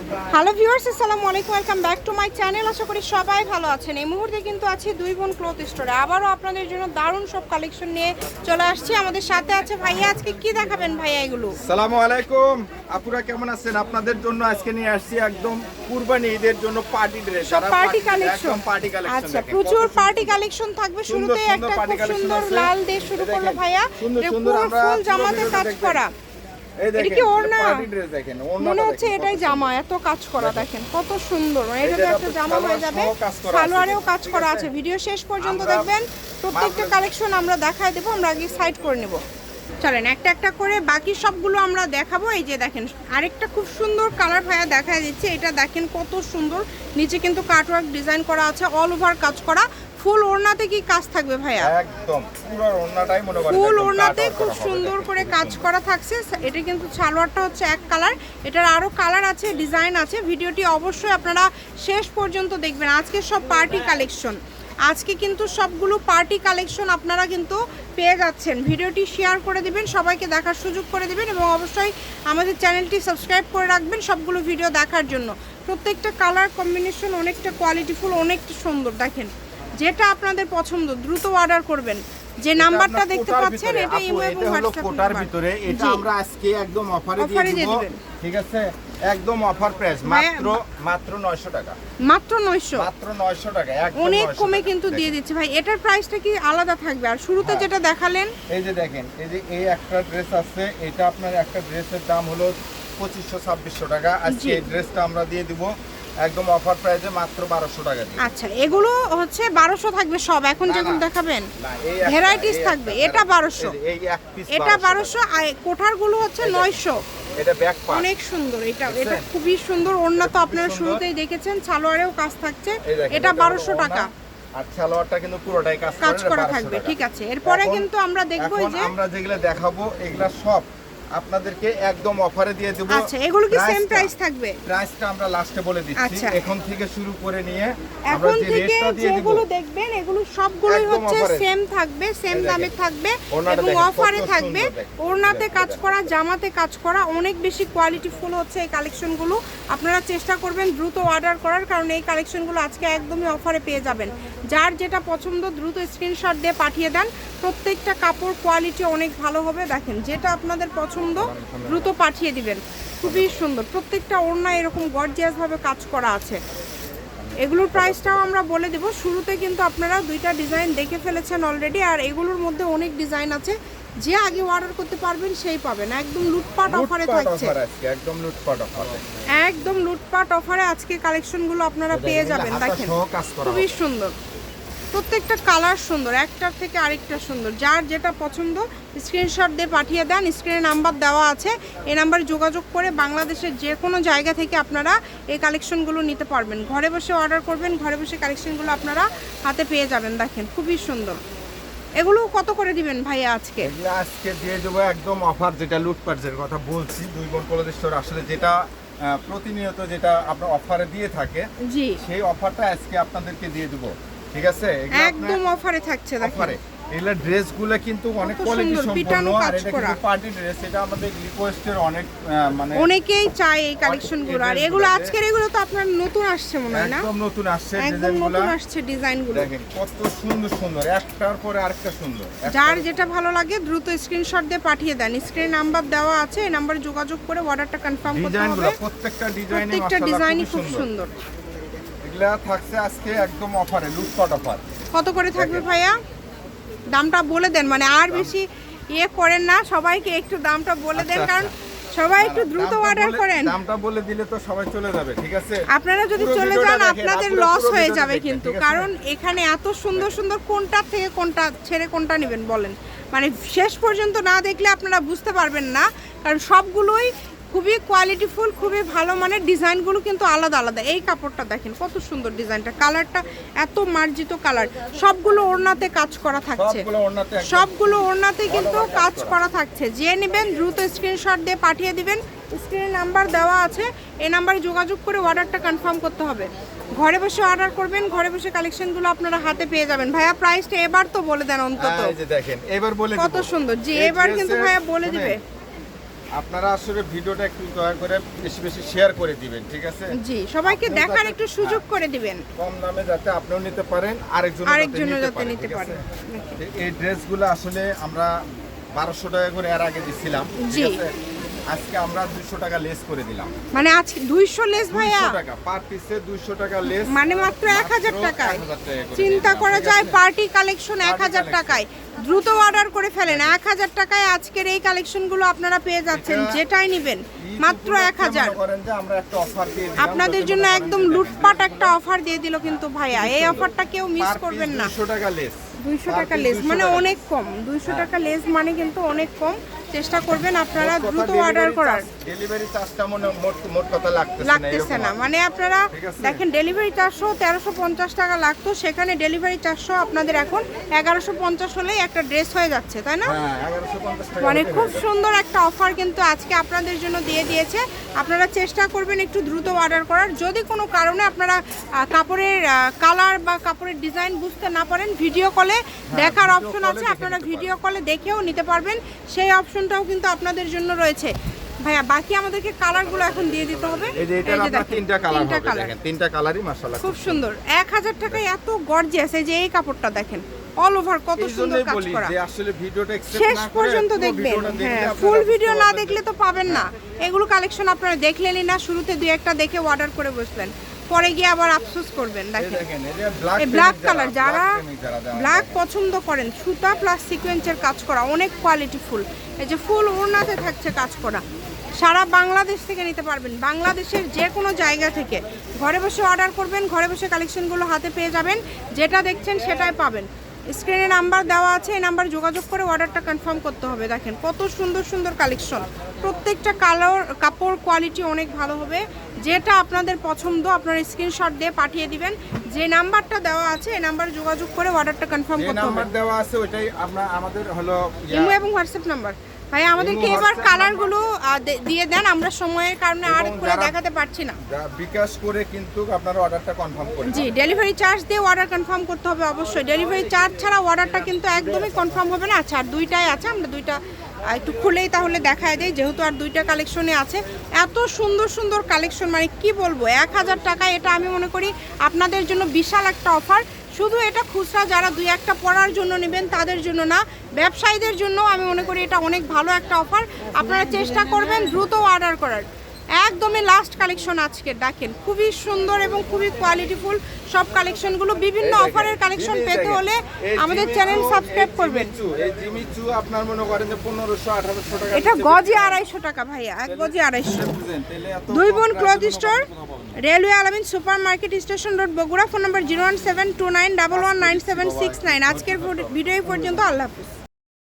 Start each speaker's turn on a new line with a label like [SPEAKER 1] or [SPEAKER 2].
[SPEAKER 1] Hello viewers, আসসালামু আলাইকুম, welcome back to my channel. আশা করি সবাই ভালো আছেন। এই মুহূর্তে কিন্তু আছি দুই বোন ক্লথ স্টোরে। আবারও আপনাদের জন্য দারুণ সব কালেকশন নিয়ে চলে আসছি। আমাদের সাথে আছে ভাইয়া। আজকে কি দেখাবেন ভাইয়া এগুলো?
[SPEAKER 2] আসসালামু আলাইকুম আপুরা, কেমন আছেন? আপনাদের জন্য আজকে নিয়ে আসছি একদম কুরবানি ঈদের জন্য পার্টি ড্রেস,
[SPEAKER 1] সব পার্টি কালেকশন।
[SPEAKER 2] একদম পার্টি কালেকশন।
[SPEAKER 1] আচ্ছা, প্রচুর পার্টি কালেকশন থাকবে। শুরুতে একটা খুব সুন্দর লাল দিয়ে শুরু করলো ভাইয়া।
[SPEAKER 2] সুন্দর আমরা
[SPEAKER 1] ফুল জামাতে কাজ করা।
[SPEAKER 2] এই
[SPEAKER 1] এটা কি ওড়না?
[SPEAKER 2] পার্টি ড্রেস দেখেন,
[SPEAKER 1] মনে হচ্ছে এটাই জামা, এত কাজ করা দেখেন কত সুন্দর। এটা তো একটা জামা হয়ে যাবে, সালোয়ারেও কাজ করা আছে। ভিডিও শেষ পর্যন্ত দেখবেন, প্রত্যেকটা কালেকশন আমরা দেখায় দেবো। আমরা আগে সাইড করে নেব। চলেন একটা একটা করে বাকি সবগুলো আমরা দেখাবো। এই যে দেখেন আরেকটা খুব সুন্দর কালার ভাইয়া দেখায় দিচ্ছে। এটা দেখেন কত সুন্দর, নিচে কিন্তু কাটওয়ার্ক ডিজাইন করা আছে, অল ওভার কাজ করা। ফুল ওড়নাতে কি কাজ থাকবে ভাইয়া?
[SPEAKER 2] একদম পুরো ওড়নাটাই মনে করেন
[SPEAKER 1] ফুল ওড়নাতে খুব সুন্দর করে কাজ করা থাকছে। এটা কিন্তু সালোয়ারটা হচ্ছে এক কালার, এটার আরো কালার আছে, ডিজাইন আছে। ভিডিওটি অবশ্যই আপনারা শেষ পর্যন্ত দেখবেন। আজকে সব পার্টি কালেকশন, আজকে কিন্তু সবগুলো পার্টি কালেকশন আপনারা কিন্তু পেয়ে যাচ্ছেন। ভিডিওটি শেয়ার করে দিবেন, সবাইকে দেখার সুযোগ করে দিবেন এবং অবশ্যই আমাদের চ্যানেলটি সাবস্ক্রাইব করে রাখবেন সবগুলো ভিডিও দেখার জন্য। প্রত্যেকটা কালার কম্বিনেশন অনেকটা কোয়ালিটিফুল, অনেকটা সুন্দর। দেখেন যেটা আপনাদের পছন্দ দ্রুত অর্ডার করবেন। যে নাম্বারটা দেখতে পাচ্ছেন এটা ইমো এবং হোয়াটসঅ্যাপ
[SPEAKER 2] কোটার ভিতরে। এটা আমরা আজকে একদম অফারে দিয়ে দেব, ঠিক আছে? একদম অফার প্রাইস, মাত্র 900 টাকা।
[SPEAKER 1] মাত্র 900,
[SPEAKER 2] মাত্র 900 টাকা, একদম
[SPEAKER 1] অনেক কমে কিন্তু দিয়ে দিচ্ছে ভাই। এটার প্রাইসটা কি আলাদা থাকবে? আর শুরুতে যেটা দেখালেন,
[SPEAKER 2] এই যে দেখেন, এই যে এই একটা ড্রেস আছে, এটা আপনার একটা ড্রেসের দাম হলো 2500-2600 টাকা। আজকে এই ড্রেসটা আমরা দিয়ে দিব একদম অফার প্রাইসে মাত্র 1200 টাকা দিয়ে।
[SPEAKER 1] আচ্ছা এগুলো হচ্ছে 1200 থাকবে সব। এখন যেগুলো দেখাবেন ভ্যারাইটিস থাকবে। এটা 1200,
[SPEAKER 2] এই এক পিস
[SPEAKER 1] এটা 1200, আর কোঠারগুলো হচ্ছে 900।
[SPEAKER 2] এটা ব্যাক পার্ট
[SPEAKER 1] অনেক সুন্দর। এটা খুবই সুন্দর। ওড়না তো আপনারা শুরুতেই দেখেছেন, সালোয়ারেও কাজ থাকছে। এটা 1200 টাকা।
[SPEAKER 2] আর সালোয়ারটা কিন্তু পুরোটাই
[SPEAKER 1] কাজ করা থাকবে, ঠিক আছে। এরপরে কিন্তু আমরা দেখব এই যে
[SPEAKER 2] আমরা যেগুলো দেখাবো এগুলা সব আপনাদেরকে একদম অফারে দিয়ে দেব।
[SPEAKER 1] আচ্ছা এগুলো কি সেম প্রাইস থাকবে?
[SPEAKER 2] প্রাইসটা আমরা লাস্টে বলে দিচ্ছি। এখন থেকে শুরু করে নিয়ে
[SPEAKER 1] এখন থেকে যেগুলো দেখবেন এগুলো সবগুলোই হচ্ছে সেম থাকবে, সেম দামে থাকবে এবং অফারে থাকবে। ওড়নাতে কাজ করা, জামাতে কাজ করা, অনেক বেশি কোয়ালিটিফুল হচ্ছে এই কালেকশনগুলো। আপনারা চেষ্টা করবেন দ্রুত অর্ডার করার, কারণ এই কালেকশনগুলো আজকে একদমই অফারে পেয়ে যাবেন। যার যেটা পছন্দ দ্রুত স্ক্রিনশট দিয়ে পাঠিয়ে দেন। প্রত্যেকটা কাপড় কোয়ালিটি অনেক ভালো হবে। দেখেন যেটা আপনাদের পছন্দ দ্রুত পাঠিয়ে দিবেন। খুবই সুন্দর, প্রত্যেকটা ওড়না এরকম গর্জিয়াস ভাবে কাজ করা আছে। এগুলোর প্রাইসটাও আমরা বলে দেব। শুরুতে কিন্তু আপনারা দুইটা ডিজাইন দেখে ফেলেছেন অলরেডি, আর এগুলোর মধ্যে অনেক ডিজাইন আছে। যে আগে অর্ডার করতে পারবেন সেই পাবেন। একদম লুটপাট অফারে থাকছে,
[SPEAKER 2] একদম লুটপাট অফারে,
[SPEAKER 1] একদম লুটপাট অফারে আজকে কালেকশনগুলো আপনারা পেয়ে যাবেন। দেখেন খুবই সুন্দর, প্রত্যেকটা কালার সুন্দর, একটার থেকে আরেকটা সুন্দর। যার যেটা পছন্দ স্ক্রিনশট দিয়ে পাঠিয়ে দেন। স্ক্রিনে নাম্বার দেওয়া আছে, এই নাম্বারে যোগাযোগ করে বাংলাদেশের যে কোনো জায়গা থেকে আপনারা এই কালেকশনগুলো নিতে পারবেন। ঘরে বসে অর্ডার করবেন, ঘরে বসে কালেকশনগুলো আপনারা হাতে পেয়ে যাবেন। দেখেন খুবই সুন্দর। এগুলো কত করে দিবেন ভাইয়া আজকে?
[SPEAKER 2] এগুলো আজকে দিয়ে দেবো একদম অফার, যেটা লুটপাটের কথা বলছি। দুই বোন ক্লথ স্টোর আসলে যেটা প্রতিনিয়ত যেটা আপনার অফারে দিয়ে থাকে,
[SPEAKER 1] জি
[SPEAKER 2] সেই অফারটা আজকে আপনাদেরকে দিয়ে দেবো, ঠিক আছে?
[SPEAKER 1] একদম অফারে থাকছে। দেখেন
[SPEAKER 2] এগুলা ড্রেসগুলো কিন্তু অনেক কোয়ালিটি সম্পন্ন, আর এটা কিন্তু পার্টি ড্রেস। এটা আমাদের রিকোয়েস্টের অনেক, মানে
[SPEAKER 1] অনেকেই চায় এই কালেকশনগুলো। আর এগুলো আজকের এগুলো তো আপনার নতুন আসছে মনে হয় না?
[SPEAKER 2] একদম নতুন আসছে,
[SPEAKER 1] একদম নতুন আসছে ডিজাইনগুলো।
[SPEAKER 2] দেখেন কত সুন্দর সুন্দর, একটার পরে আরেকটা সুন্দর।
[SPEAKER 1] যার যেটা ভালো লাগে দ্রুত স্ক্রিনশট দিয়ে পাঠিয়ে দেন। স্ক্রিনে নাম্বার দেওয়া আছে, এই নাম্বারে যোগাযোগ করে অর্ডারটা কনফার্ম করতে হবে।
[SPEAKER 2] প্রত্যেকটা
[SPEAKER 1] ডিজাইনই খুব সুন্দর।
[SPEAKER 2] এগুলা থাকছে আজকে একদম অফারে, লুটপাট অফার।
[SPEAKER 1] কত করে থাকবে ভাইয়া? দামটা বলে দেন, মানে আর বেশি ইয়ে করেন না, সবাইকে একটু দামটা বলে দেন, কারণ সবাই একটু দ্রুত অর্ডার করেন।
[SPEAKER 2] দামটা বলে দিলে তো সবাই চলে যাবে, ঠিক আছে?
[SPEAKER 1] আপনারা যদি চলে যান আপনাদের লস হয়ে যাবে কিন্তু, কারণ এখানে এত সুন্দর সুন্দর, কোনটা থেকে কোনটা ছেড়ে কোনটা নেবেন বলেন? মানে শেষ পর্যন্ত না দেখলে আপনারা বুঝতে পারবেন না, কারণ সবগুলোই খুবই কোয়ালিটিফুল, খুবই ভালো মানের। ডিজাইনগুলো কিন্তু আলাদা আলাদা। এই কাপড়টা দেখেন কত সুন্দর ডিজাইনটা, কালারটা এত মার্জিত কালার। সবগুলো ওড়নাতে কাজ করা থাকছে, সবগুলো ওড়নাতে কিন্তু কাজ করা থাকছে। যে নেবেন দ্রুত স্ক্রিনশট দিয়ে পাঠিয়ে দিবেন। স্ক্রিনে নাম্বার দেওয়া আছে, এই নাম্বারে যোগাযোগ করে অর্ডারটা কনফার্ম করতে হবে। ঘরে বসে অর্ডার করবেন, ঘরে বসে কালেকশনগুলো আপনারা হাতে পেয়ে যাবেন। ভাইয়া প্রাইসটা এবার তো বলে দেন অন্তত।
[SPEAKER 2] এই যে দেখেন এবার বলে
[SPEAKER 1] কত সুন্দর। জি এবার কিন্তু ভাইয়া বলে দিবে।
[SPEAKER 2] আপনারা আসলে ভিডিওটা একটু দয়া করে বেশি বেশি শেয়ার করে দিবেন, ঠিক আছে?
[SPEAKER 1] জি, সবাইকে দেখার একটু সুযোগ করে দিবেন,
[SPEAKER 2] কম দামে যাতে আপনিও নিতে পারেন, আরেকজনও যাতে নিতে পারে। এই ড্রেসগুলো আসলে আমরা 1200 টাকা করে এর আগে দিছিলাম, ঠিক আছে? আজকে আমরা 200 টাকা লেস করে দিলাম।
[SPEAKER 1] মানে আজকে 200 লেস ভাইয়া,
[SPEAKER 2] 200 টাকা পার পিসে 200 টাকা লেস,
[SPEAKER 1] মানে মাত্র 1000 টাকায়। চিন্তা করা যায়, পার্টি কালেকশন 1000 টাকায়। দ্রুত অর্ডার করে ফেলেন, 1000 টাকায় আজকের এই কালেকশনগুলো আপনারা পেয়ে যাচ্ছেন। যেটাই নেবেন মাত্র 1000। আপনাদের জন্য একদম লুটপাট একটা অফার দিয়ে দিল কিন্তু ভাইয়া, এই অফারটা কেউ মিস করবেন না।
[SPEAKER 2] 200 টাকা লেস,
[SPEAKER 1] 200 টাকা লেস মানে অনেক কম, 200 টাকা লেস মানে কিন্তু অনেক কম। চেষ্টা করবেন আপনারা দ্রুত অর্ডার করার।
[SPEAKER 2] ডেলিভারি চার্জটা মোট কথা
[SPEAKER 1] লাগতেছে না, মানে আপনারা দেখেন ডেলিভারি চার্জও 1350 টাকা লাগতো, সেখানে ডেলিভারি চার্জও আপনাদের এখন 1150 হলেই একটা ড্রেস হয়ে যাচ্ছে, তাই না? মানে খুব সুন্দর একটা অফার কিন্তু আজকে আপনাদের জন্য দিয়ে দিয়েছে। আপনারা চেষ্টা করবেন একটু দ্রুত অর্ডার করার। যদি কোনো কারণে আপনারা কাপড়ের কালার বা কাপড়ের ডিজাইন বুঝতে না পারেন, ভিডিও কলে দেখার অপশন আছে, আপনারা ভিডিও কলে দেখেও নিতে পারবেন, সেই অপশনটাও কিন্তু আপনাদের জন্য রয়েছে। ভাইয়া বাকি আমাদেরকে কালারগুলো এখন দিয়ে দিতে হবে।
[SPEAKER 2] এই যে এটা আপনারা তিনটা কালার হবে, দেখেন তিনটা কালারই মাশাআল্লাহ
[SPEAKER 1] খুব সুন্দর। 1000 টাকায় এত গর্জিয়াস, এই যে এই কাপড়টা দেখেন অল ওভার কত সুন্দর কাজ করা।
[SPEAKER 2] যে আসলে ভিডিওটা এক্সেপ্ট
[SPEAKER 1] শেষ
[SPEAKER 2] না করে
[SPEAKER 1] পর্যন্ত দেখবেন, হ্যাঁ ফুল ভিডিও না দেখলে তো পাবেন না। এগুলো কালেকশন আপনারা দেখলেনই না, শুরুতে দুই একটা দেখে অর্ডার করে বসলেন, পরে গিয়ে আবার আফসোস করবেন। দেখেন এই ব্ল্যাক কালার, যারা ব্ল্যাক পছন্দ করেন, সুতা প্লাস সিকোয়েন্সের কাজ করা, অনেক কোয়ালিটিফুল। এই যে ফুল ওড়নাতে থাকছে কাজ করা, সারা বাংলাদেশ থেকে নিতে পারবেন, বাংলাদেশের যে কোনো জায়গা থেকে ঘরে বসে অর্ডার করবেন, ঘরে বসে কালেকশনগুলো হাতে পেয়ে যাবেন, যেটা দেখছেন সেটাই পাবেন। স্ক্রিনে নাম্বার দেওয়া আছে, এই নাম্বার যোগাযোগ করে অর্ডারটা কনফার্ম করতে হবে। দেখেন কত সুন্দর সুন্দর কালেকশন, প্রত্যেকটা কালার কাপড় কোয়ালিটি অনেক ভালো হবে। যেটা আপনাদের পছন্দ আপনারা স্ক্রিনশট দিয়ে পাঠিয়ে দিবেন। যে নাম্বারটা দেওয়া আছে এই নাম্বারে যোগাযোগ করে অর্ডারটা কনফার্ম করতে হবে।
[SPEAKER 2] নাম্বার দেওয়া আছে ওইটাই আমাদের হলো
[SPEAKER 1] ইমো এবং হোয়াটসঅ্যাপ নাম্বার। ভাই আমাদেরকে এবার কালারগুলো দিয়ে দেন, আমরা সময়ের কারণে আর করে দেখাতে পারছি না।
[SPEAKER 2] বিকাশ করে কিন্তু আপনারা অর্ডারটা কনফার্ম করুন।
[SPEAKER 1] জি, ডেলিভারি চার্জ দিয়ে অর্ডার কনফার্ম করতে হবে অবশ্যই। ডেলিভারি চার্জ ছাড়া অর্ডারটা কিন্তু একদমই কনফার্ম হবে না। আচ্ছা, আর দুইটাই আছে, আমরা দুইটা একটু খুলেই তাহলে দেখায় দেয়, যেহেতু আর দুইটা কালেকশনে আছে। এত সুন্দর সুন্দর কালেকশন, মানে কি বলবো, 1000 টাকায় এটা আমি মনে করি আপনাদের জন্য বিশাল একটা অফার। শুধু এটা খুচরা যারা দুই একটা পড়ার জন্য নেবেন তাদের জন্য না, ব্যবসায়ীদের জন্য আমি মনে করি এটা অনেক ভালো একটা অফার। আপনারা চেষ্টা করবেন দ্রুত অর্ডার করার। একদমই লাস্ট কালেকশন আজকে, দেখেন খুবই সুন্দর এবং খুবই কোয়ালিটিফুল সব কালেকশনগুলো। বিভিন্ন অফারের কালেকশন পেতে হলে আমাদের চ্যানেল সাবস্ক্রাইব করবেন।
[SPEAKER 2] এই জিমিচু আপনার মনে করেন যে 1500-1800 টাকা,
[SPEAKER 1] এটা গজে 250 টাকা ভাইয়া, এক গজে 250। দুই বোন ক্লথ স্টোর, রেলওয়ে আলামিন super market, station road, Bogura. Phone নম্বর 01729119769। আজকের ভিডিও পর্যন্ত, আল্লাহ হাফেজ।